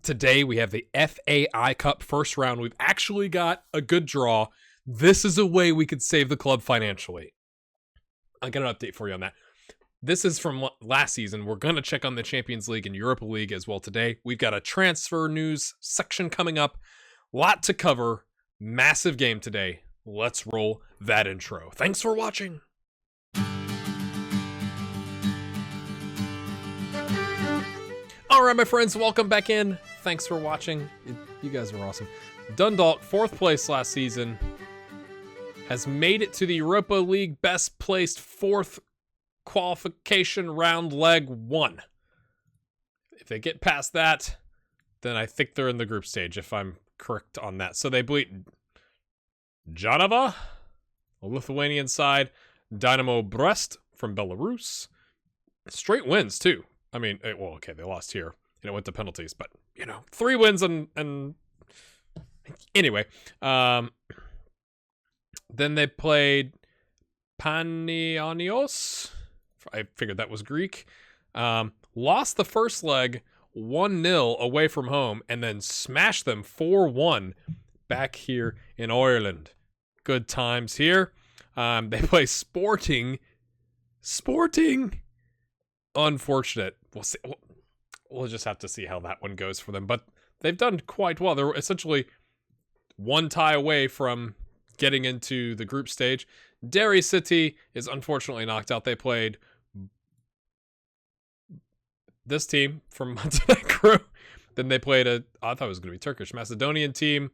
Today we have the FAI Cup First Round. We've actually got a good draw. This is a way we could save the club financially. I'll get an update for you on that. This is from last season. We're going to check on the Champions League and Europa League as well today. We've got a transfer news section coming up. Lot to cover. Massive game today. Let's roll that intro. Thanks for watching. All right, my friends, welcome back in. Thanks for watching. You guys are awesome. Dundalk, 4th place last season, has made it to the Europa League best placed 4th qualification round leg 1. If they get past that, then I think they're in the group stage, if I'm correct on that. So they beat Jonava, a Lithuanian side, Dynamo Brest from Belarus. Straight wins, too. I mean, well, okay, they lost here, and it went to penalties, but, 3 wins and anyway. Then they played Panionios. I figured that was Greek. Lost the first leg 1-0 away from home, and then smashed them 4-1 back here in Ireland. Good times here. They play Sporting. Unfortunate. We'll see. We'll just have to see how that one goes for them. But they've done quite well. They're essentially one tie away from getting into the group stage. Derry City is unfortunately knocked out. They played this team from Montenegro. Then they played I thought it was going to be Turkish, Macedonian team.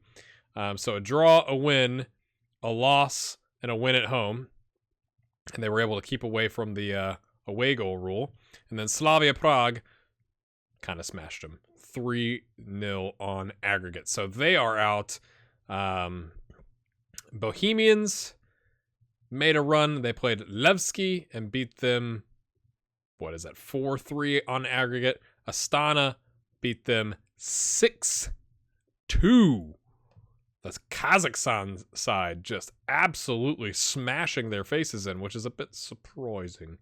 So a draw, a win, a loss, and a win at home. And they were able to keep away from the away goal rule. And then Slavia Prague kind of smashed them 3-0 on aggregate. So they are out. Bohemians made a run. They played Levski and beat them, 4-3 on aggregate. Astana beat them 6-2. That's Kazakhstan side just absolutely smashing their faces in, which is a bit surprising.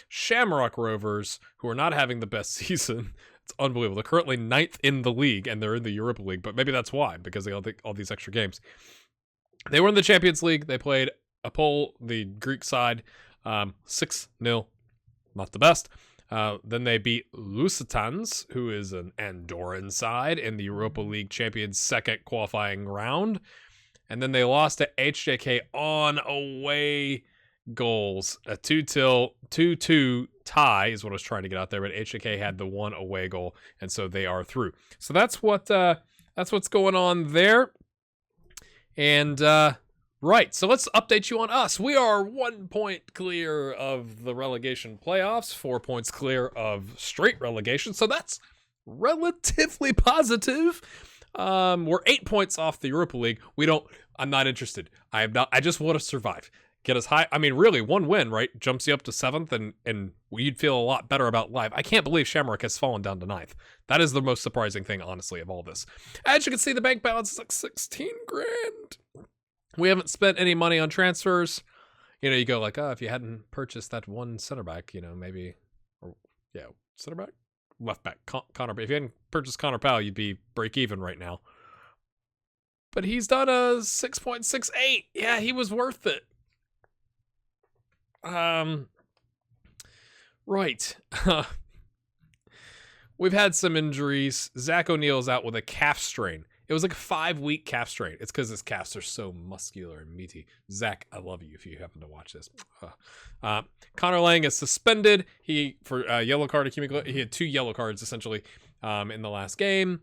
Shamrock Rovers, who are not having the best season, it's unbelievable. They're currently 9th in the league, and they're in the Europa League, but maybe that's why, because they all these extra games. They were in the Champions League. They played Apol, the Greek side, 6-0. Not the best. Then they beat Lusitans, who is an Andorran side, in the Europa League Champions second qualifying round. And then they lost to HJK on away goals. A 2-2 tie is what I was trying to get out there, but HJK had the one away goal, and so they are through. So that's what's going on there. And right, so let's update you on us. We are 1 point clear of the relegation playoffs, 4 points clear of straight relegation. So that's relatively positive. We're 8 points off the Europa League. I'm not interested. I just want to survive. Get us high. I mean, really, one win, right, jumps you up to 7th, and you'd feel a lot better about life. I can't believe Shamrock has fallen down to 9th. That is the most surprising thing, honestly, of all this. As you can see, the bank balance is like 16 grand. We haven't spent any money on transfers. You go like, if you hadn't purchased that one center back, maybe, center back, left back, Connor. If you hadn't purchased Connor Powell, you'd be break even right now. But he's done a 6.68. Yeah, he was worth it. Right. We've had some injuries. Zach O'Neill's out with a calf strain. It was like a 5-week calf strain. It's because his calves are so muscular and meaty. Zach, I love you if you happen to watch this. Connor Lang is suspended. For yellow card accumulation. He had 2 yellow cards essentially in the last game.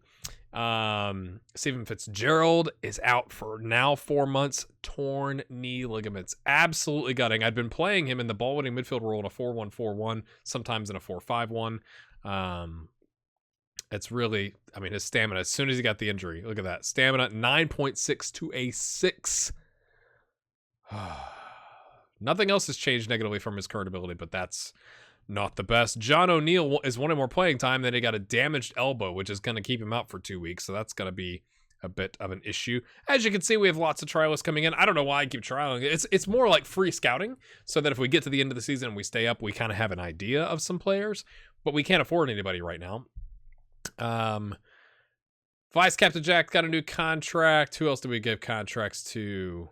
Stephen Fitzgerald is out for now 4 months. Torn knee ligaments. Absolutely gutting. I'd been playing him in the ball-winning midfield role in a 4-1-4-1, sometimes in a 4-5-1. It's really, his stamina, as soon as he got the injury, look at that. Stamina, 9.6 to a 6. Nothing else has changed negatively from his current ability, but that's not the best. John O'Neill is wanting more playing time. Then he got a damaged elbow, which is going to keep him out for 2 weeks. So that's going to be a bit of an issue. As you can see, we have lots of trialists coming in. I don't know why I keep trialing. It's more like free scouting, so that if we get to the end of the season and we stay up, we kind of have an idea of some players, but we can't afford anybody right now. Vice Captain Jack got a new contract. Who else did we give contracts to?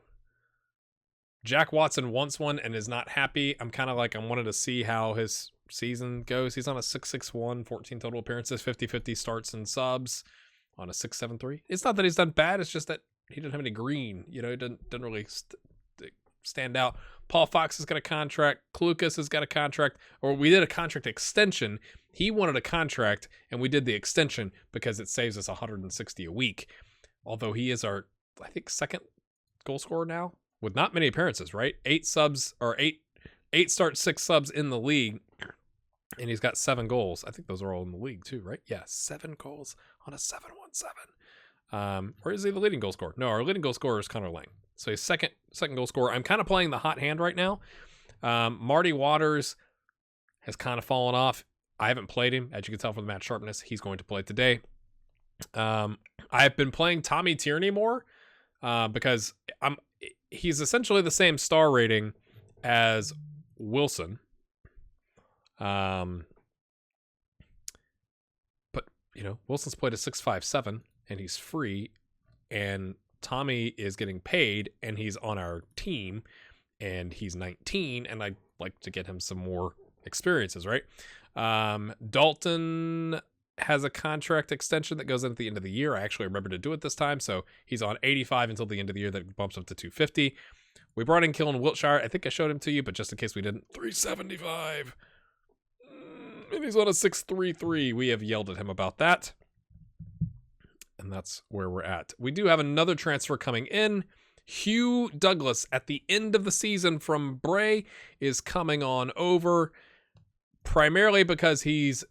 Jack Watson wants one and is not happy. I'm kind of like, I wanted to see how his season goes. He's on a 6.61, 14 total appearances, 50-50 starts and subs on a 6.73. It's not that he's done bad. It's just that he didn't have any green. You know, he didn't really stand out. Paul Fox has got a contract. Klukas has got a contract. Or we did a contract extension. He wanted a contract, and we did the extension because it saves us 160 a week. Although he is our, I think, second goal scorer now with not many appearances, right? 8 subs, or 8 starts, 6 subs in the league, and he's got 7 goals. I think those are all in the league too, right? Yeah, 7 goals on a 7.17. Or is he the leading goal scorer? No, our leading goal scorer is Connor Lang. So he's second goal scorer. I'm kind of playing the hot hand right now. Marty Waters has kind of fallen off. I haven't played him, as you can tell from the match sharpness. He's going to play today. I've been playing Tommy Tierney more because he's essentially the same star rating as Wilson. But, you know, Wilson's played a 6.57 and he's free, and Tommy is getting paid and he's on our team and he's 19, and I'd like to get him some more experiences, right? Dalton has a contract extension that goes in at the end of the year. I actually remember to do it this time, so he's on 85 until the end of the year. That bumps up to 250. We brought in Killen Wiltshire. I think I showed him to you, but just in case we didn't, 375. And he's on a 6.33. We have yelled at him about that, and that's where we're at. We do have another transfer coming in. Hugh Douglas at the end of the season from Bray is coming on over, primarily because he's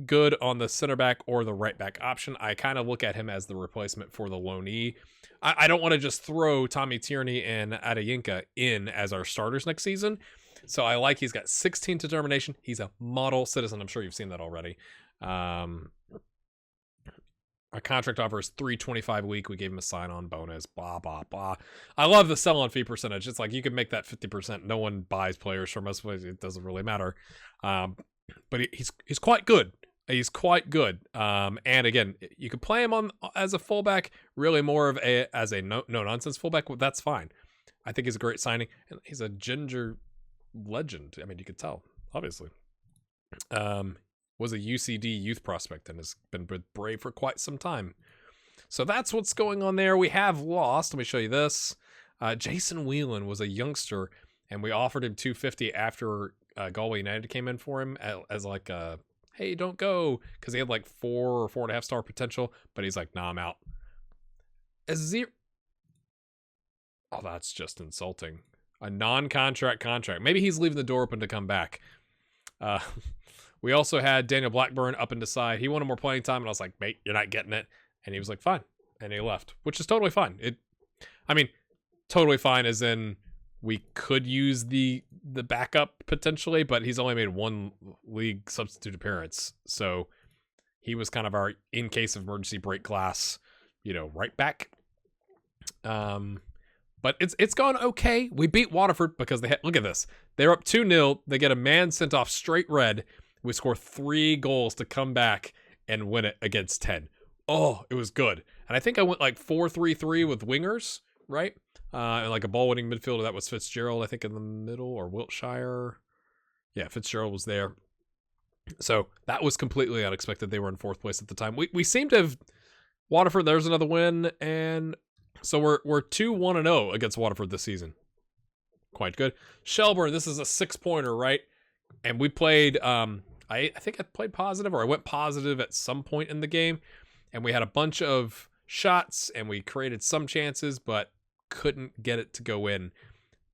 good on the center back or the right back option. I kind of look at him as the replacement for the loanee. I don't want to just throw Tommy Tierney and Adeyinka in as our starters next season. So I like he's got 16 determination. He's a model citizen. I'm sure you've seen that already. Our contract offer is $325 a week. We gave him a sign-on bonus. Blah, blah, blah. I love the sell-on fee percentage. It's like you can make that 50%. No one buys players from us. It doesn't really matter. But he's quite good. He's quite good. And again, you could play him on as a fullback, really more of as a no-nonsense fullback. Well, that's fine. I think he's a great signing. And he's a ginger legend. I mean, you could tell, obviously. Was a UCD youth prospect and has been with Bray for quite some time. So that's what's going on there. We have lost. Let me show you this. Jason Whelan was a youngster, and we offered him $250 after Galway United came in for him as like a, hey, don't go, because he had like 4 or 4.5 star potential, but he's like, nah, I'm out. A 0. Oh, that's just insulting. A non-contract contract. Maybe he's leaving the door open to come back. We also had Daniel Blackburn up and decide. He wanted more playing time, and I was like, mate, you're not getting it. And he was like, fine. And he left, which is totally fine. Totally fine as in we could use the backup potentially, but he's only made 1 league substitute appearance. So he was kind of our in case of emergency break glass, right back. But it's gone okay. We beat Waterford because look at this. They're up 2-0. They get a man sent off straight red. We score 3 goals to come back and win it against 10. Oh, it was good. And I think I went like 4-3-3 with wingers, right? And like a ball-winning midfielder. That was Fitzgerald, I think, in the middle, or Wiltshire. Yeah, Fitzgerald was there. So that was completely unexpected. They were in 4th place at the time. We seem to have Waterford. There's another win, and so we're 2-1-0 against Waterford this season. Quite good. Shelburne, this is a 6-pointer, right? And we played, I think I played positive, or I went positive at some point in the game. And we had a bunch of shots, and we created some chances, but couldn't get it to go in.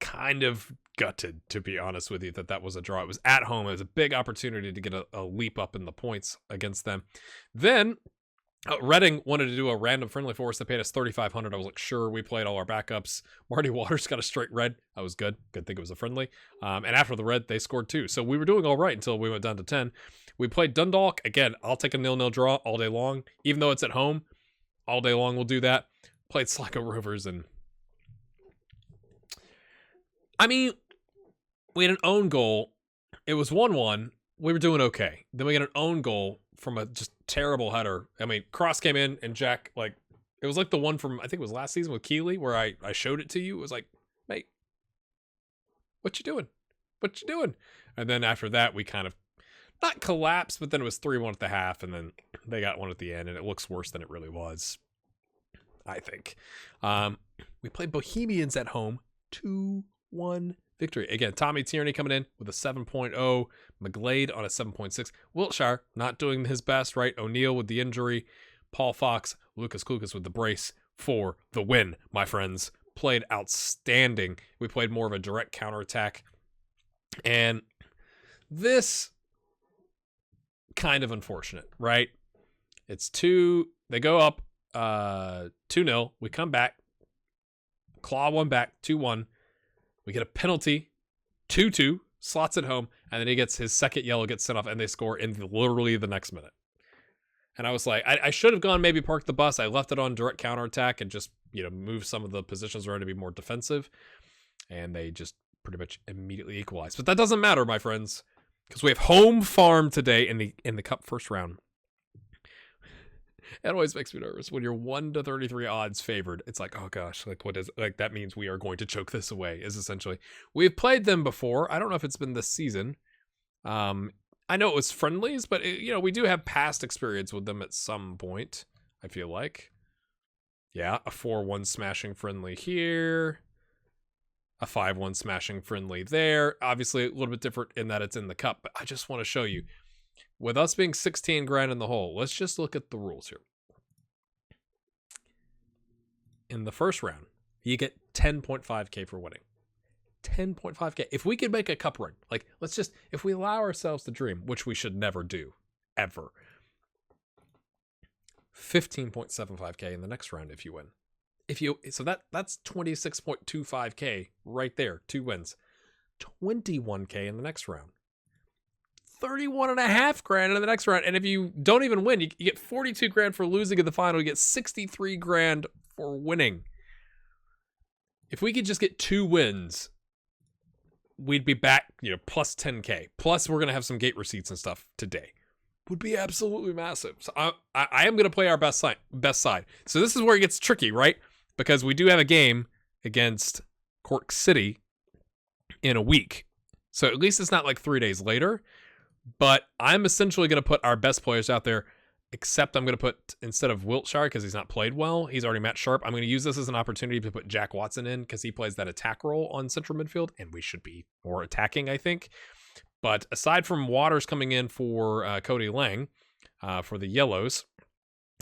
Kind of gutted, to be honest with you, that was a draw. It was at home. It was a big opportunity to get a leap up in the points against them. Then Reading wanted to do a random friendly for us. They paid us $3,500. I was like, sure. We played all our backups. Marty Waters got a straight red. That was good. Good thing it was a friendly. And after the red, they scored 2. So we were doing all right until we went down to 10. We played Dundalk. Again, I'll take a 0-0 draw all day long. Even though it's at home, all day long we'll do that. Played Sligo Rovers, and I mean, we had an own goal. It was 1-1. We were doing okay. Then we got an own goal from a just terrible header. I mean, cross came in and Jack, like, it was like the one from, I think it was last season with Keeley where I showed it to you. It was like, mate, what you doing? What you doing? And then after that, we kind of not collapsed, but then it was 3-1 at the half, and then they got one at the end, and it looks worse than it really was, I think. We played Bohemians at home, 2-1 victory. Again, Tommy Tierney coming in with a 7.0, McGlade on a 7.6. Wiltshire not doing his best, right? O'Neill with the injury, Paul Fox, Lucas Klukas with the brace for the win, my friends. Played outstanding. We played more of a direct counterattack. And this kind of unfortunate, right? It's they go up 2-0. We come back, claw one back, 2-1. We get a penalty, 2-2, slots it home, and then he gets his second yellow, gets sent off, and they score in literally the next minute. And I was like, I should have gone maybe park the bus. I left it on direct counterattack and just, move some of the positions around to be more defensive. And they just pretty much immediately equalized. But that doesn't matter, my friends, because we have home farm today in the Cup First Round. It always makes me nervous when you're 1-33 odds favored. It's like, oh gosh, like what is like that means we are going to choke this away. Is essentially we've played them before. I don't know if it's been this season. I know it was friendlies, but we do have past experience with them at some point. I feel like, yeah, a 4-1 smashing friendly here, a 5-1 smashing friendly there. Obviously, a little bit different in that it's in the cup, but I just want to show you. With us being 16 grand in the hole, let's just look at the rules here. In the first round, you get 10.5K for winning. 10.5K. If we could make a cup run, like if we allow ourselves to dream, which we should never do, ever. 15.75K in the next round if you win. So that's 26.25K right there, 2 wins. 21K in the next round. 31.5 grand in the next round. And if you don't even win, you get 42 grand for losing in the final. You get 63 grand for winning. If we could just get 2 wins, we'd be back, plus 10K. Plus, we're going to have some gate receipts and stuff today. Would be absolutely massive. So I am going to play our best side. So this is where it gets tricky, right? Because we do have a game against Cork City in a week. So at least it's not like 3 days later. But I'm essentially going to put our best players out there, except I'm going to put, instead of Wiltshire, because he's not played well, he's already Matt Sharp, I'm going to use this as an opportunity to put Jack Watson in, because he plays that attack role on central midfield, and we should be more attacking, I think. But aside from Waters coming in for Cody Lang for the Yellows,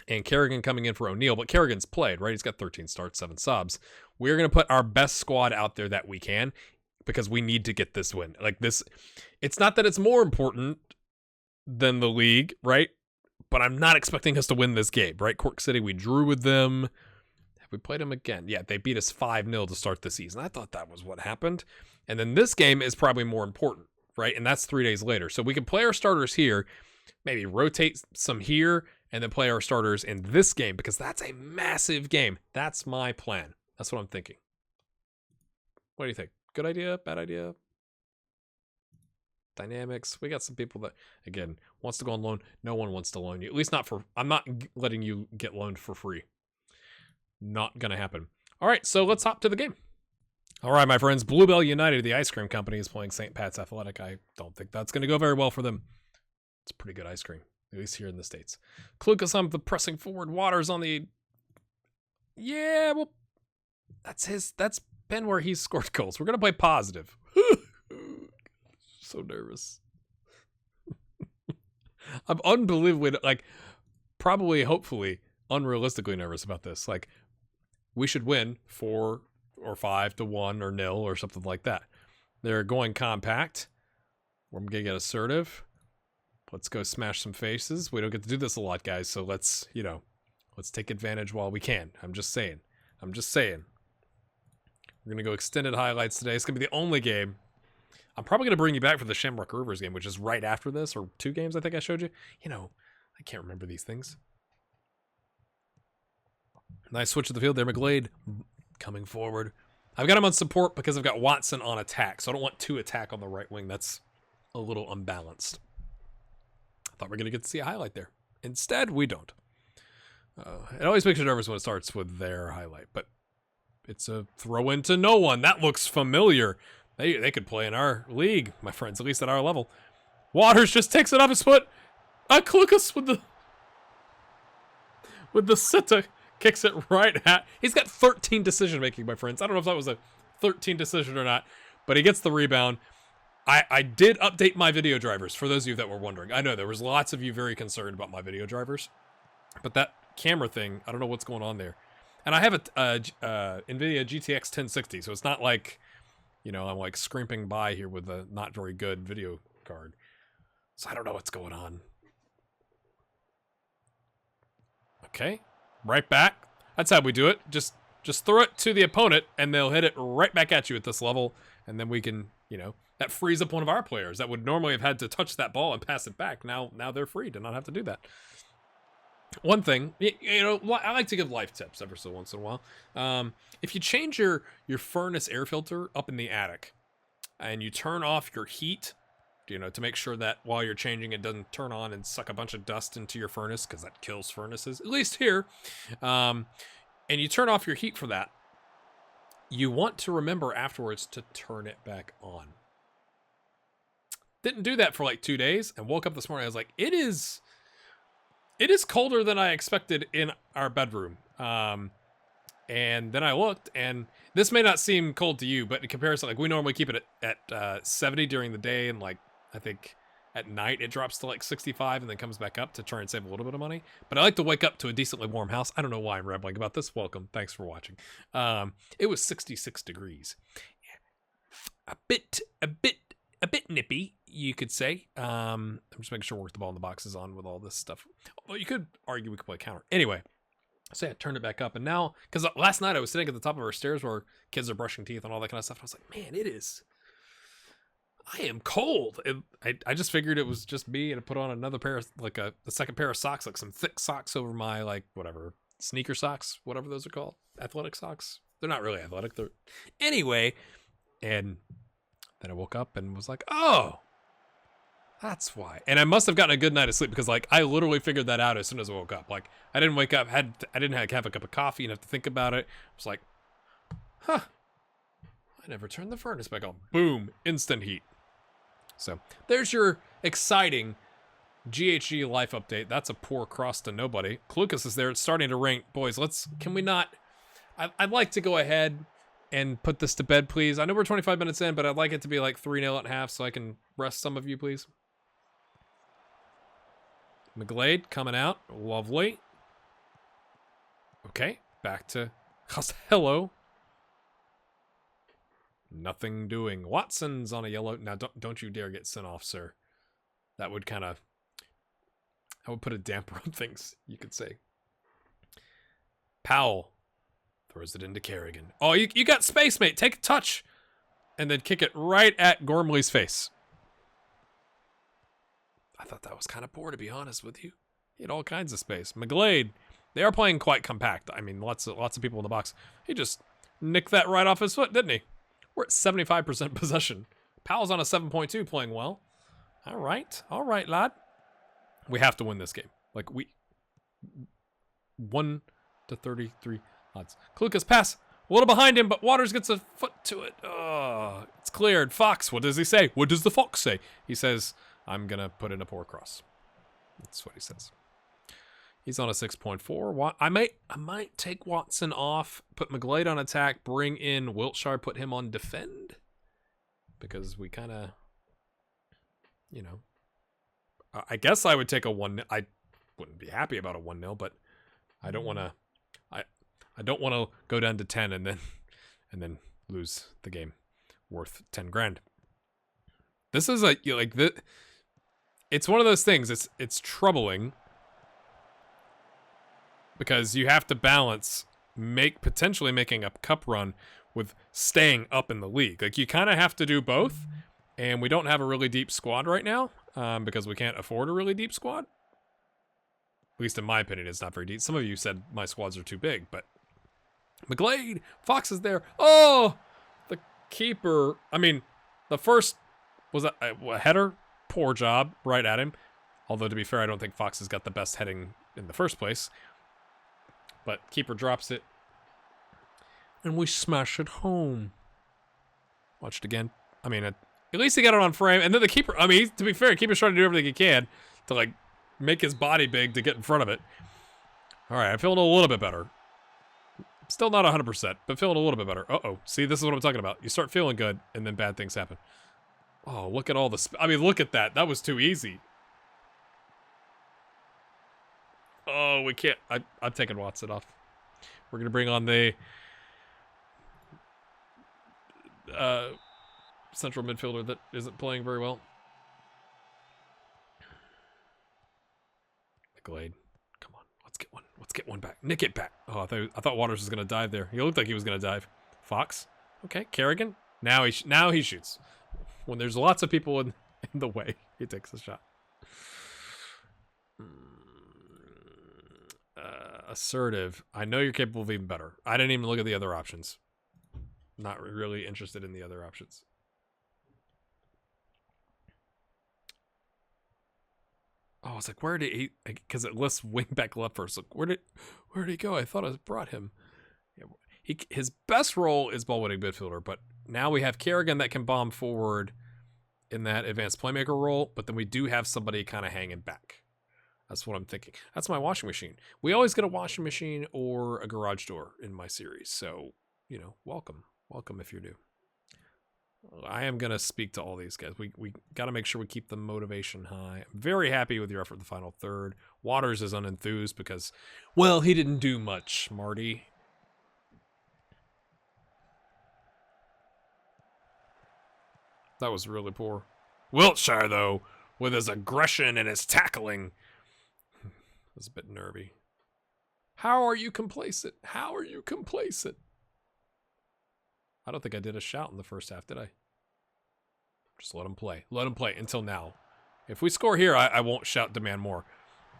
and Kerrigan coming in for O'Neill, but Kerrigan's played, right? He's got 13 starts, 7 subs. We're going to put our best squad out there that we can, because we need to get this win. Like this, it's not that it's more important than the league, right? But I'm not expecting us to win this game, right? Cork City, we drew with them. Have we played them again? Yeah, they beat us 5-0 to start the season. I thought that was what happened. And then this game is probably more important, right? And that's 3 days later. So we can play our starters here, maybe rotate some here, and then play our starters in this game, because that's a massive game. That's my plan. That's what I'm thinking. What do you think? Good idea? Bad idea? Dynamics. We got some people that, again, wants to go on loan. No one wants to loan you. At least not for... I'm not letting you get loaned for free. Not going to happen. All right, so let's hop to the game. All right, my friends. Bluebell United, the ice cream company, is playing St. Pat's Athletic. I don't think that's going to go very well for them. It's pretty good ice cream, at least here in the States. Klukas on the pressing forward. Waters on the... Yeah, well, that's been where he's scored goals. We're going to play positive. So nervous. I'm unbelievably, probably, hopefully, unrealistically nervous about this. Like, we should win 4 or 5-1 or 0 or something like that. They're going compact. We're going to get assertive. Let's go smash some faces. We don't get to do this a lot, guys. So let's take advantage while we can. I'm just saying. We're going to go extended highlights today. It's going to be the only game. I'm probably going to bring you back for the Shamrock Rovers game, which is right after this, or 2 games I think I showed you. I can't remember these things. Nice switch of the field there. McGlade coming forward. I've got him on support because I've got Watson on attack, so I don't want 2 attack on the right wing. That's a little unbalanced. I thought we were going to get to see a highlight there. Instead, we don't. It always makes you nervous when it starts with their highlight, but it's a throw into no one. That looks familiar. They could play in our league, my friends, at least at our level. Waters just takes it off his foot. Klukas with the sitta kicks it right at. He's got 13 decision making, my friends. I don't know if that was a 13 decision or not, but he gets the rebound. I did update my video drivers, for those of you that were wondering. I know there was lots of you very concerned about my video drivers, but that camera thing, I don't know what's going on there. And I have a NVIDIA GTX 1060, so it's not like, you know, I'm like scrimping by here with a not very good video card. So I don't know what's going on. Okay, right back. That's how we do it. Just throw it to the opponent, and they'll hit it right back at you at this level, and then we can, you know, that frees up one of our players that would normally have had to touch that ball and pass it back. Now they're free to not have to do that. One thing, you know, I like to give life tips every so once in a while. If you change your furnace air filter up in the attic, and you turn off your heat, you know, to make sure that while you're changing it doesn't turn on and suck a bunch of dust into your furnace, because that kills furnaces, at least here. And you turn off your heat for that, you want to remember afterwards to turn it back on. Didn't do that for like 2 days, and woke up this morning, I was like, it is colder than I expected in our bedroom. And then I looked, and this may not seem cold to you, but in comparison, like we normally keep it at 70 during the day, and like I think at night it drops to like 65 and then comes back up to try and save a little bit of money. But I like to wake up to a decently warm house. I don't know why I'm rambling about this. Welcome. Thanks for watching. It was 66 degrees. A bit nippy, you could say. I'm just making sure the ball in the box is on with all this stuff. Well, you could argue we could play counter. Anyway, so I turned it back up, and now, because last night I was sitting at the top of our stairs where kids are brushing teeth and all that kind of stuff, and I was like, man, I am cold. I just figured it was just me, and I put on another pair of, like the second pair of socks, like some thick socks over my, like, whatever, sneaker socks, whatever those are called, athletic socks. They're not really athletic. Anyway, and then I woke up and was like, oh, that's why. And I must have gotten a good night of sleep, because like I literally figured that out as soon as I woke up. Like I didn't wake up, I didn't have a cup of coffee and have to think about it. I was like, huh, I never turned the furnace back on. Boom, instant heat. So there's your exciting GHG life update. That's a poor cross to nobody. Klukas is there. It's starting to rain. Boys, can we not? I'd like to go ahead and put this to bed, please. I know we're 25 minutes in, but I'd like it to be like 3-0 at half so I can rest some of you, please. McGlade coming out. Lovely. Okay, back to Hello. Nothing doing. Watson's on a yellow. Now, don't you dare get sent off, sir. That would put a damper on things, you could say. Powell throws it into Kerrigan. Oh, you got space, mate. Take a touch. And then kick it right at Gormley's face. I thought that was kind of poor, to be honest with you. He had all kinds of space. McGlade, they are playing quite compact. I mean, lots of people in the box. He just nicked that right off his foot, didn't he? We're at 75% possession. Powell's on a 7.2, playing well. All right, lad. We have to win this game. Like, 1 to 33 odds. Klukas pass. A little behind him, but Waters gets a foot to it. Oh, it's cleared. Fox, what does he say? What does the Fox say? He says, I'm going to put in a poor cross. That's what he says. He's on a 6.4. I might take Watson off, put McGlade on attack, bring in Wiltshire, put him on defend. Because we kind of, I guess I would take a 1-0. I wouldn't be happy about a 1-0, but I don't want to. I don't want to go down to 10 and then lose the game worth 10 grand. This is it's one of those things. It's troubling because you have to balance potentially making a cup run with staying up in the league. Like, you kind of have to do both, and we don't have a really deep squad right now because we can't afford a really deep squad. At least in my opinion, it's not very deep. Some of you said my squads are too big, but McGlade, Fox is there. Oh, the keeper. I mean, the first was a header. Poor job, right at him. Although, to be fair, I don't think Fox has got the best heading in the first place. But keeper drops it. And we smash it home. Watch it again. I mean, at least he got it on frame. And then the keeper, I mean, to be fair, keeper's trying to do everything he can to, like, make his body big to get in front of it. All right, I'm feeling a little bit better. Still not 100%, but feeling a little bit better. Uh-oh. See, this is what I'm talking about. You start feeling good, and then bad things happen. Oh, look at all the... I mean, look at that. That was too easy. Oh, we can't... I'm taking Watson off. We're going to bring on the... central midfielder that isn't playing very well. Glade. Come on. Let's get one. Let's get one back. Nick it back. Oh, I thought Waters was going to dive there. He looked like he was going to dive. Fox. Okay. Kerrigan. Now he shoots. When there's lots of people in the way, he takes a shot. Assertive. I know you're capable of even better. I didn't even look at the other options. Not really interested in the other options. Oh, I was like, where did he? Because it lists wingback left first. Like, where did he go? I thought I brought him. Yeah, his best role is ball winning midfielder, but now we have Kerrigan that can bomb forward in that advanced playmaker role. But then we do have somebody kind of hanging back. That's what I'm thinking. That's my washing machine. We always get a washing machine or a garage door in my series, so you know, welcome if you're new. I am going to speak to all these guys. We got to make sure we keep the motivation high. I'm very happy with your effort in the final third. Waters is unenthused because, well, he didn't do much, Marty. That was really poor. Wiltshire, though, with his aggression and his tackling, was a bit nervy. How are you complacent? How are you complacent? I don't think I did a shout in the first half, did I? Just let him play. Let him play until now. If we score here, I won't shout demand more.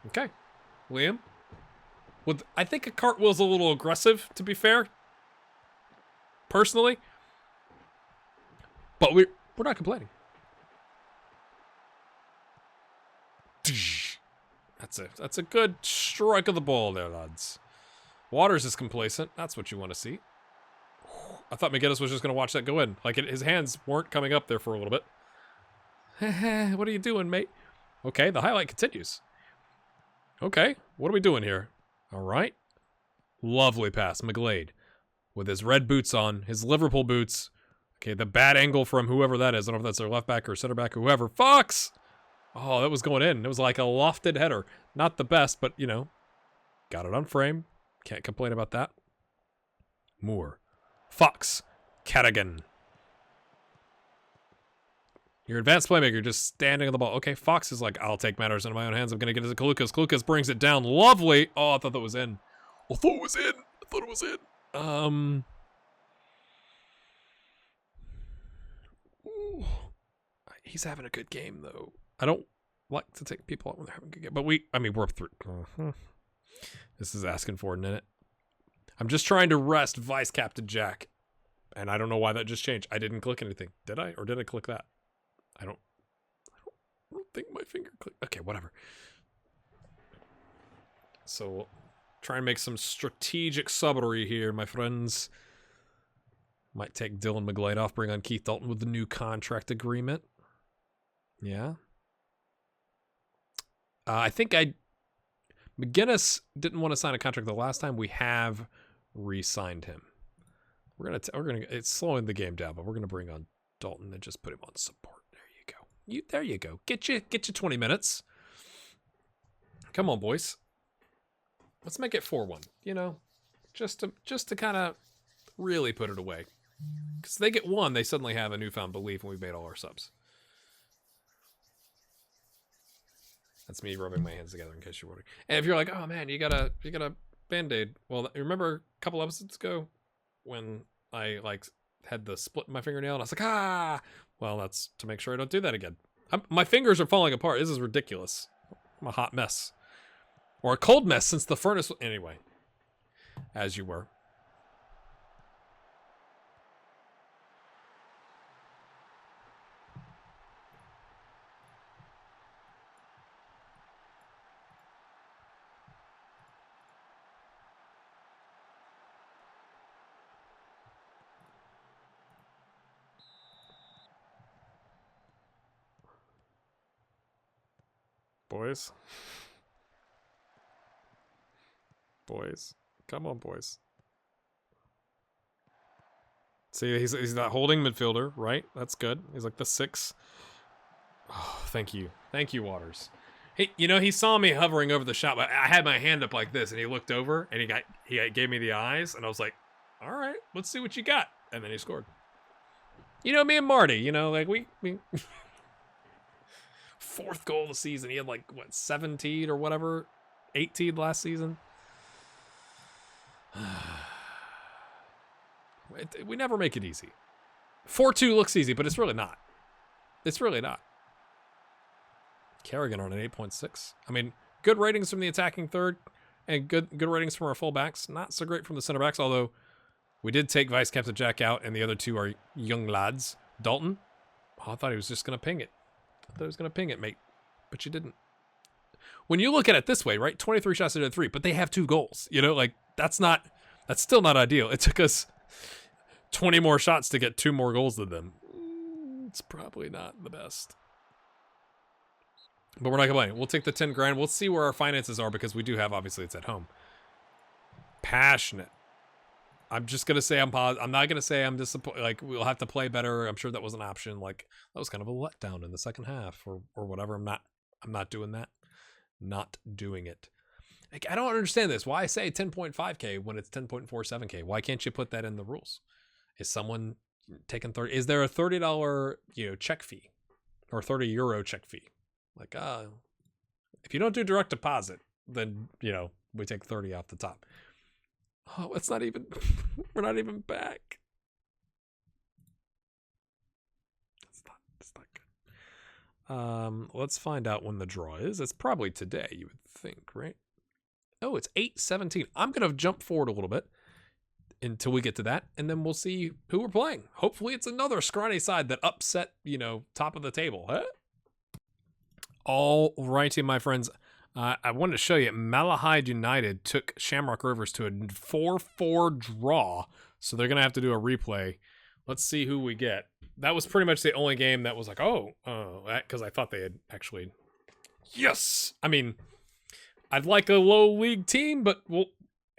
Okay. Liam? I think a cartwheel's a little aggressive, to be fair. Personally. But we're not complaining. That's a good strike of the ball there, lads. Waters is complacent. That's what you want to see. I thought McGinnis was just going to watch that go in. Like, his hands weren't coming up there for a little bit. What are you doing, mate? Okay, the highlight continues. Okay, what are we doing here? All right. Lovely pass. McGlade with his red boots on, his Liverpool boots. Okay, the bad angle from whoever that is. I don't know if that's their left back or center back or whoever. Fox! Oh, that was going in. It was like a lofted header. Not the best, but, you know, got it on frame. Can't complain about that. Moore. Fox. Kerrigan. Your advanced playmaker just standing on the ball. Okay, Fox is like, I'll take matters into my own hands. I'm going to get it to Kalukas. Kalukas brings it down. Lovely. Oh, I thought that was in. I thought it was in. Ooh. He's having a good game, though. I don't like to take people out when they're having a good game. But we're up through. This is asking for it, isn't it? I'm just trying to rest Vice Captain Jack. And I don't know why that just changed. I didn't click anything. Did I? Or did I click that? I don't think my finger clicked. Okay, whatever. So we'll try and make some strategic subtlety here, my friends. Might take Dylan McGlade off, bring on Keith Dalton with the new contract agreement. Yeah. I think McGinnis didn't want to sign a contract the last time. We have re-signed him. We're gonna. It's slowing the game down, but we're gonna bring on Dalton and just put him on support. There you go. Get you 20 minutes. Come on, boys. Let's make it 4-1. You know, just to kind of really put it away. Because they get one, they suddenly have a newfound belief, and we've made all our subs. That's me rubbing my hands together in case you're wondering. And if you're like, oh man, you got a Band-Aid. Well, remember a couple episodes ago when I had the split in my fingernail and I was like, well, that's to make sure I don't do that again. My fingers are falling apart. This is ridiculous. I'm a hot mess. Or a cold mess since the furnace. Anyway, as you were. boys. Boys. Come on, boys. See, he's not holding midfielder, right? That's good. He's like the 6. Oh, thank you. Thank you, Waters. He, he saw me hovering over the shot, but I had my hand up like this, and he looked over, and he gave me the eyes, and I was like, all right, let's see what you got. And then he scored. Me and Marty, like we 4th goal of the season. He had 17 or whatever, 18 last season. We never make it easy. 4-2 looks easy, but it's really not. It's really not. Kerrigan on an 8.6. I mean, good ratings from the attacking third, and good ratings from our fullbacks. Not so great from the center backs, although we did take Vice Captain Jack out, and the other 2 are young lads. Dalton, I thought he was just going to ping it. I thought he was going to ping it, mate. But you didn't. When you look at it this way, right? 23 shots to 3, but they have 2 goals. That's still not ideal. It took us 20 more shots to get 2 more goals than them. It's probably not the best. But we're not complaining. We'll take the 10 grand. We'll see where our finances are because we do have, obviously, it's at home. Passionate. I'm just going to say I'm not going to say I'm disappointed. We'll have to play better. I'm sure that was an option. That was kind of a letdown in the second half or whatever. I'm not doing that. Not doing it. I don't understand this. Why say 10.5K when it's 10.47K? Why can't you put that in the rules? Is someone taking 30? Is there a $30, check fee or €30 check fee? If you don't do direct deposit, then, we take 30 off the top. Oh, it's not even, we're not even back. It's not good. Let's find out when the draw is. It's probably today, you would think, right? Oh, it's 8:17. I'm going to jump forward a little bit until we get to that, and then we'll see who we're playing. Hopefully it's another scrawny side that upset, top of the table, huh? All righty, my friends. I wanted to show you, Malahide United took Shamrock Rovers to a 4-4 draw, so they're going to have to do a replay. Let's see who we get. That was pretty much the only game that was because I thought they had actually... Yes! I mean, I'd like a low league team, but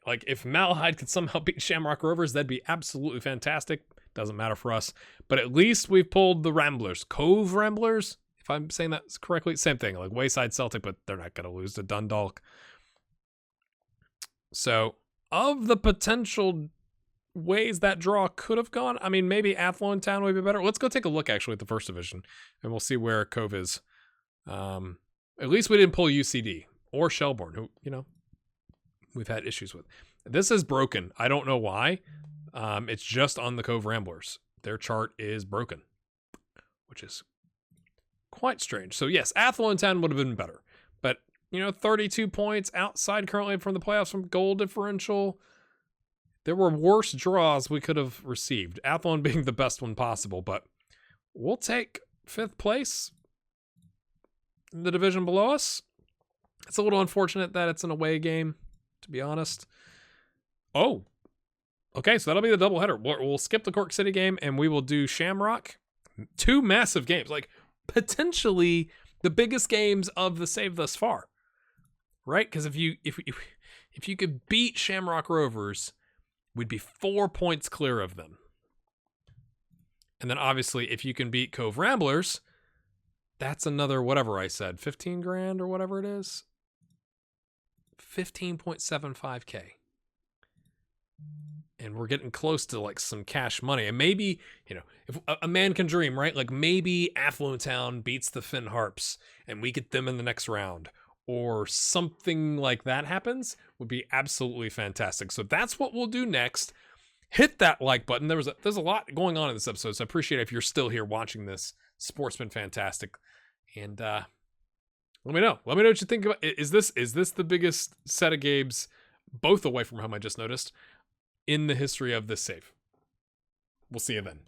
if Malahide could somehow beat Shamrock Rovers, that'd be absolutely fantastic. Doesn't matter for us. But at least we've pulled the Ramblers. Cove Ramblers? If I'm saying that correctly, same thing, Wayside Celtic, but they're not going to lose to Dundalk. So, of the potential ways that draw could have gone, I mean, maybe Athlone Town would be better. Let's go take a look, actually, at the first division, and we'll see where Cove is. At least we didn't pull UCD or Shelbourne, who, we've had issues with. This is broken. I don't know why. It's just on the Cove Ramblers. Their chart is broken, which is quite strange. So yes, Athlone Town would have been better, but 32 points outside currently from the playoffs from goal differential. There were worse draws we could have received. Athlone being the best one possible, but we'll take 5th place in the division below us. It's a little unfortunate that it's an away game, to be honest. Oh, okay, so that'll be the doubleheader. We'll skip the Cork City game and we will do Shamrock. 2 massive games, potentially the biggest games of the save thus far, right? Because if you could beat Shamrock Rovers, we'd be 4 points clear of them. And then obviously, if you can beat Cove Ramblers, that's another whatever I said, 15 grand or whatever it is, 15.75K. And we're getting close to some cash money. And maybe, if a man can dream, right? Maybe Athlone Town beats the Finn Harps and we get them in the next round, or something like that happens, would be absolutely fantastic. So that's what we'll do next. Hit that like button. There's a lot going on in this episode, so I appreciate it if you're still here watching this. Sport's been fantastic. And let me know. Let me know what you think about it. Is this the biggest set of games, both away from home, I just noticed, in the history of this save? We'll see you then.